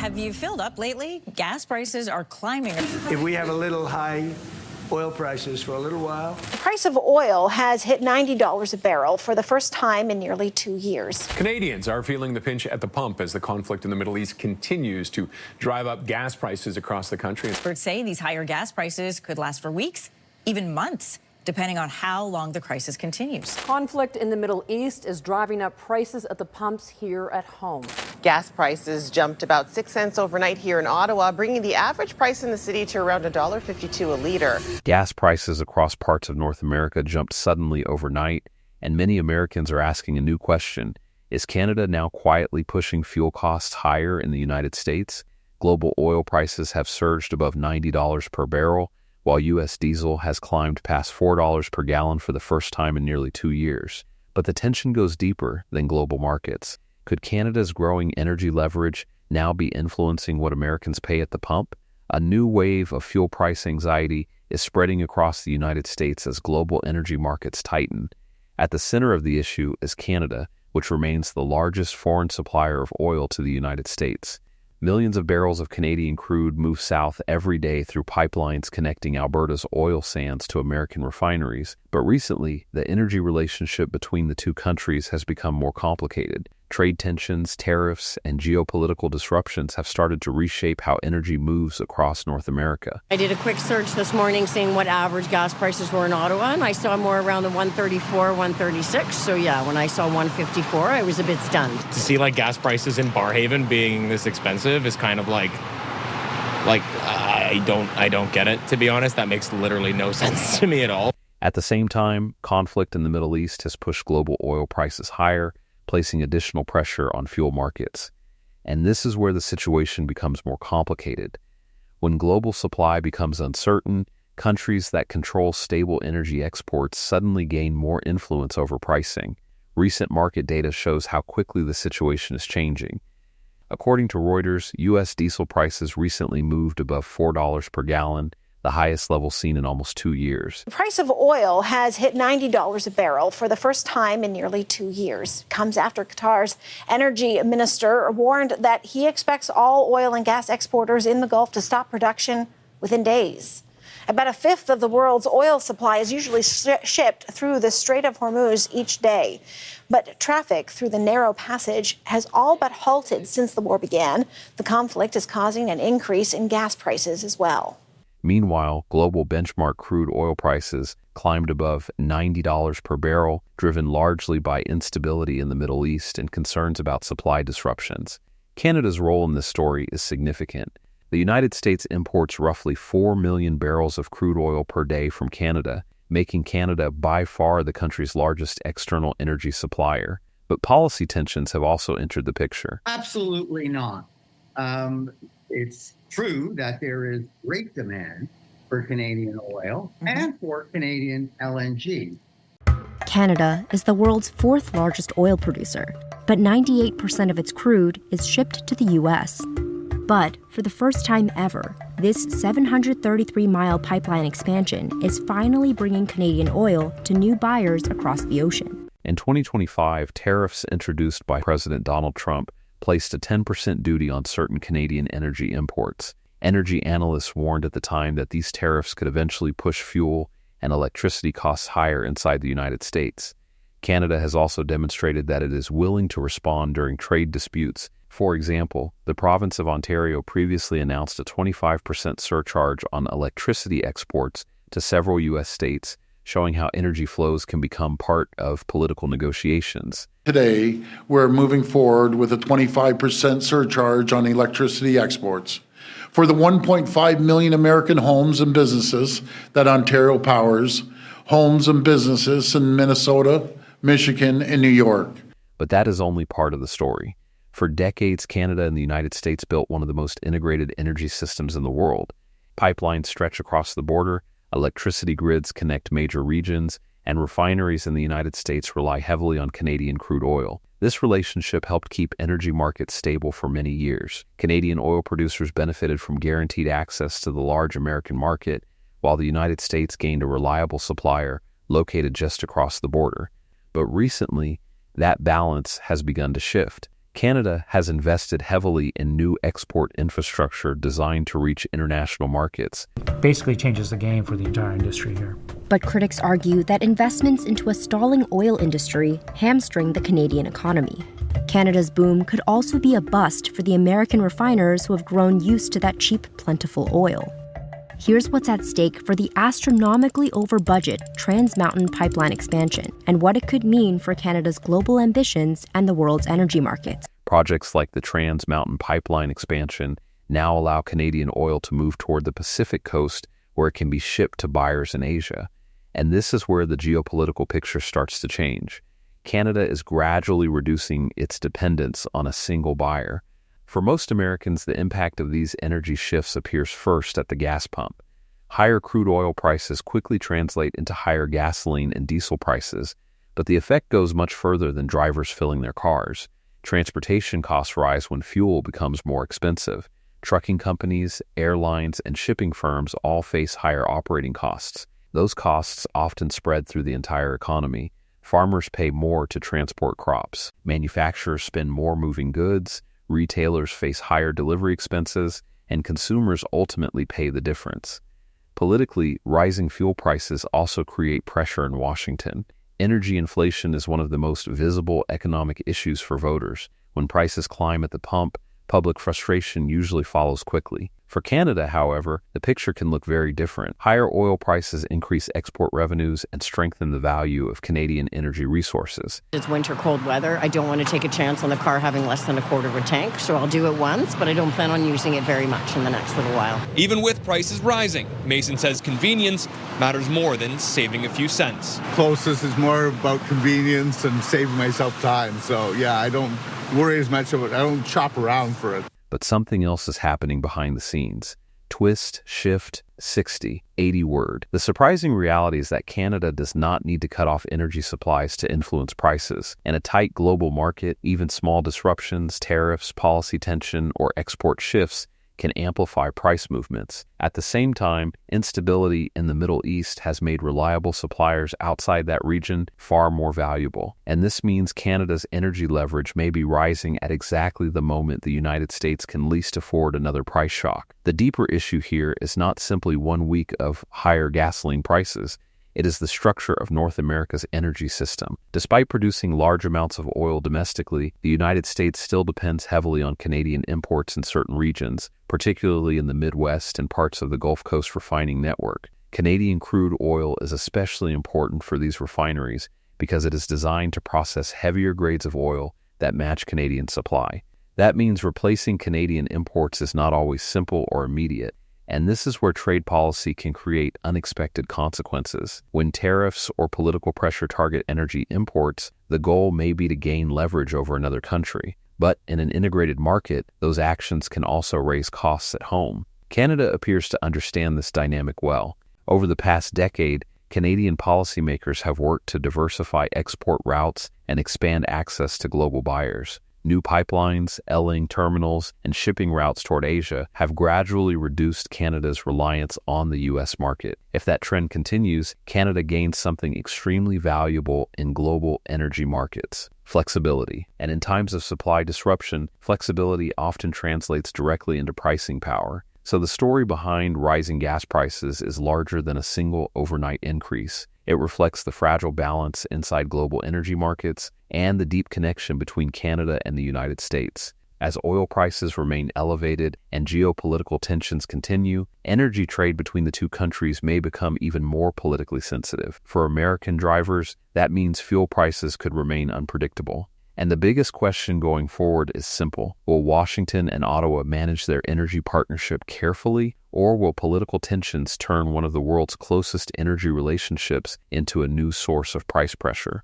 have you filled up lately? Gas prices are climbing. If we have a little high oil prices for a little while. The price of oil has hit $90 a barrel for the first time in nearly 2 years. Canadians are feeling the pinch at the pump as the conflict in the Middle East continues to drive up gas prices across the country. Experts say these higher gas prices could last for weeks, even months, depending on how long the crisis continues. Conflict in the Middle East is driving up prices at the pumps here at home. Gas prices jumped about 6 cents overnight here in Ottawa, bringing the average price in the city to around $1.52 a liter. Gas prices across parts of North America jumped suddenly overnight, and many Americans are asking a new question. Is Canada now quietly pushing fuel costs higher in the United States? Global oil prices have surged above $90 per barrel, while U.S. diesel has climbed past $4 per gallon for the first time in nearly 2 years. But the tension goes deeper than global markets. Could Canada's growing energy leverage now be influencing what Americans pay at the pump? A new wave of fuel price anxiety is spreading across the United States as global energy markets tighten. At the center of the issue is Canada, which remains the largest foreign supplier of oil to the United States. Millions of barrels of Canadian crude move south every day through pipelines connecting Alberta's oil sands to American refineries. But recently, the energy relationship between the two countries has become more complicated. Trade tensions, tariffs, and geopolitical disruptions have started to reshape how energy moves across North America. I did a quick search this morning seeing what average gas prices were in Ottawa, and I saw more around the 134, 136. So yeah, when I saw 154, I was a bit stunned. To see like gas prices in Barhaven being this expensive is kind of like I don't get it, to be honest. That makes literally no sense to me at all. At the same time, conflict in the Middle East has pushed global oil prices higher, placing additional pressure on fuel markets. And this is where the situation becomes more complicated. When global supply becomes uncertain, countries that control stable energy exports suddenly gain more influence over pricing. Recent market data shows how quickly the situation is changing. According to Reuters, U.S. diesel prices recently moved above $4 per gallon, the highest level seen in almost 2 years. The price of oil has hit $90 a barrel for the first time in nearly 2 years. Comes after Qatar's energy minister warned that he expects all oil and gas exporters in the Gulf to stop production within days. About a fifth of the world's oil supply is usually shipped through the Strait of Hormuz each day. But traffic through the narrow passage has all but halted since the war began. The conflict is causing an increase in gas prices as well. Meanwhile, global benchmark crude oil prices climbed above $90 per barrel, driven largely by instability in the Middle East and concerns about supply disruptions. Canada's role in this story is significant. The United States imports roughly 4 million barrels of crude oil per day from Canada, making Canada by far the country's largest external energy supplier. But policy tensions have also entered the picture. Absolutely not. It's true that there is great demand for Canadian oil and for Canadian LNG. Canada is the world's fourth largest oil producer, but 98% of its crude is shipped to the U.S. But for the first time ever, this 733-mile pipeline expansion is finally bringing Canadian oil to new buyers across the ocean. In 2025, tariffs introduced by President Donald Trump placed a 10% duty on certain Canadian energy imports. Energy analysts warned at the time that these tariffs could eventually push fuel and electricity costs higher inside the United States. Canada has also demonstrated that it is willing to respond during trade disputes. For example, the province of Ontario previously announced a 25% surcharge on electricity exports to several U.S. states, showing how energy flows can become part of political negotiations. Today, we're moving forward with a 25% surcharge on electricity exports. For the 1.5 million American homes and businesses that Ontario powers, homes and businesses in Minnesota, Michigan, and New York. But that is only part of the story. For decades, Canada and the United States built one of the most integrated energy systems in the world. Pipelines stretch across the border, electricity grids connect major regions, and refineries in the United States rely heavily on Canadian crude oil. This relationship helped keep energy markets stable for many years. Canadian oil producers benefited from guaranteed access to the large American market, while the United States gained a reliable supplier located just across the border. But recently, that balance has begun to shift. Canada has invested heavily in new export infrastructure designed to reach international markets. Basically changes the game for the entire industry here. But critics argue that investments into a stalling oil industry hamstring the Canadian economy. Canada's boom could also be a bust for the American refiners who have grown used to that cheap, plentiful oil. Here's what's at stake for the astronomically over-budget Trans Mountain pipeline expansion and what it could mean for Canada's global ambitions and the world's energy markets. Projects like the Trans Mountain pipeline expansion now allow Canadian oil to move toward the Pacific coast where it can be shipped to buyers in Asia. And this is where the geopolitical picture starts to change. Canada is gradually reducing its dependence on a single buyer. For most Americans, the impact of these energy shifts appears first at the gas pump. Higher crude oil prices quickly translate into higher gasoline and diesel prices, but the effect goes much further than drivers filling their cars. Transportation costs rise when fuel becomes more expensive. Trucking companies, airlines, and shipping firms all face higher operating costs. Those costs often spread through the entire economy. Farmers pay more to transport crops. Manufacturers spend more moving goods. Retailers face higher delivery expenses, and consumers ultimately pay the difference. Politically, rising fuel prices also create pressure in Washington. Energy inflation is one of the most visible economic issues for voters. When prices climb at the pump, public frustration usually follows quickly. For Canada, however, the picture can look very different. Higher oil prices increase export revenues and strengthen the value of Canadian energy resources. It's winter, cold weather. I don't want to take a chance on the car having less than a quarter of a tank, so I'll do it once, but I don't plan on using it very much in the next little while. Even with prices rising, Mason says convenience matters more than saving a few cents. Closest is more about convenience and saving myself time. So yeah, I don't worry as much about it. I don't shop around for it. But something else is happening behind the scenes. Twist, shift, 60, 80 word. The surprising reality is that Canada does not need to cut off energy supplies to influence prices. In a tight global market, even small disruptions, tariffs, policy tension, or export shifts can amplify price movements. At the same time, instability in the Middle East has made reliable suppliers outside that region far more valuable. And this means Canada's energy leverage may be rising at exactly the moment the United States can least afford another price shock. The deeper issue here is not simply 1 week of higher gasoline prices. It is the structure of North America's energy system. Despite producing large amounts of oil domestically, the United States still depends heavily on Canadian imports in certain regions, particularly in the Midwest and parts of the Gulf Coast refining network. Canadian crude oil is especially important for these refineries because it is designed to process heavier grades of oil that match Canadian supply. That means replacing Canadian imports is not always simple or immediate. And this is where trade policy can create unexpected consequences. When tariffs or political pressure target energy imports, the goal may be to gain leverage over another country. But in an integrated market, those actions can also raise costs at home. Canada appears to understand this dynamic well. Over the past decade, Canadian policymakers have worked to diversify export routes and expand access to global buyers. New pipelines, LNG terminals, and shipping routes toward Asia have gradually reduced Canada's reliance on the U.S. market. If that trend continues, Canada gains something extremely valuable in global energy markets: flexibility. And in times of supply disruption, flexibility often translates directly into pricing power. So the story behind rising gas prices is larger than a single overnight increase. It reflects the fragile balance inside global energy markets and the deep connection between Canada and the United States. As oil prices remain elevated and geopolitical tensions continue, energy trade between the two countries may become even more politically sensitive. For American drivers, that means fuel prices could remain unpredictable. And the biggest question going forward is simple. Will Washington and Ottawa manage their energy partnership carefully, or will political tensions turn one of the world's closest energy relationships into a new source of price pressure?